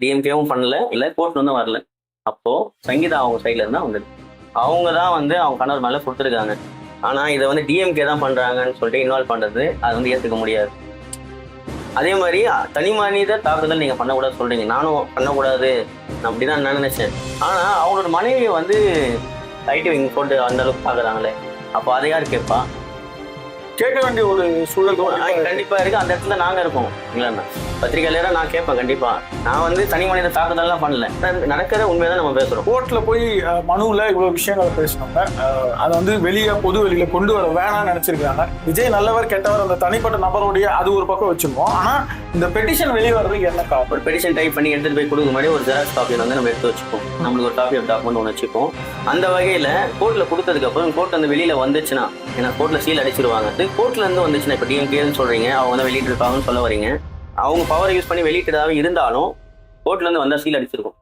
டிஎம்கேவும் பண்ணல, இல்லை கோர்ட்ல வந்து வரல. அப்போ சங்கீதா அவங்க சைட்ல இருந்தா வந்தது. அவங்க தான் வந்து அவங்க கணவர் மேல கொடுத்துருக்காங்க. ஆனா இதை வந்து டிஎம்கே தான் பண்றாங்கன்னு சொல்லிட்டு இன்வால்வ் பண்றது அது வந்து ஏத்துக்க முடியாது. அதே மாதிரி தனி மனித தாக்குதல் நீங்க பண்ணக்கூடாது சொல்றீங்க, நானும் பண்ணக்கூடாது அப்படிதான் நான் நினைச்சேன். ஆனா அவங்களோட மனைவியை வந்து ஐடி விங் போட்டு அந்த அளவுக்கு பாக்குறாங்களே, அப்போ அதை யார் கேட்பா? கேட்க வேண்டிய ஒரு சூழல் கண்டிப்பா இருக்கு. அந்த இடத்துல நாங்க இருக்கோம் இல்லைன்னா பத்திரிகையாளராக நான் கேட்பேன். கண்டிப்பா நான் வந்து தனி மனித தாக்குதல்லாம் பண்ணல, நடக்கிற உண்மையதான் நம்ம பேசுறோம். கோர்ட்ல போய் மனுவில் இவ்வளவு விஷயங்களை பேசினாங்க. அதை வந்து வெளியே பொது வெளியில கொண்டு வர வேணாம்னு நினைச்சிருக்காங்க. விஜய் நல்லவர் கெட்டவர் அந்த தனிப்பட்ட நபருடைய அது ஒரு பக்கம் வச்சிருக்கோம். ஆனா இந்த பெட்டிஷன் வெளியே வர்றதுக்கு என்ன காரணம்? ஒரு பெட்டிஷன் டைப் பண்ணி எடுத்துட்டு போய் கொடுக்க முன்னாடி ஒரு ஜெராக்ஸ் காப்பி வந்து நம்ம எடுத்து வச்சுப்போம். நம்மளுக்கு ஒரு காப்பி ஆஃப் டாக்குமெண்ட் ஒன்று வச்சுப்போம். அந்த வகையில கோர்ட்ல கொடுத்ததுக்கு அப்புறம் கோர்ட் வந்து வெளியில வந்துச்சுன்னா, ஏன்னா கோர்ட்ல சீல் அடிச்சிருவாங்க. கோர்ட்ல இருந்து வந்துச்சுன்னா, இப்போ டிஎம்கேன்னு சொல்றீங்க, அவங்க வந்து வெளியிட்டு இருக்காங்கன்னு சொல்ல வரீங்க. அவங்க பவரை யூஸ் பண்ணி வெளியிட்டதாக இருந்தாலும் கோர்ட்ல இருந்து வந்தா சீல் அடிச்சிருக்கும்.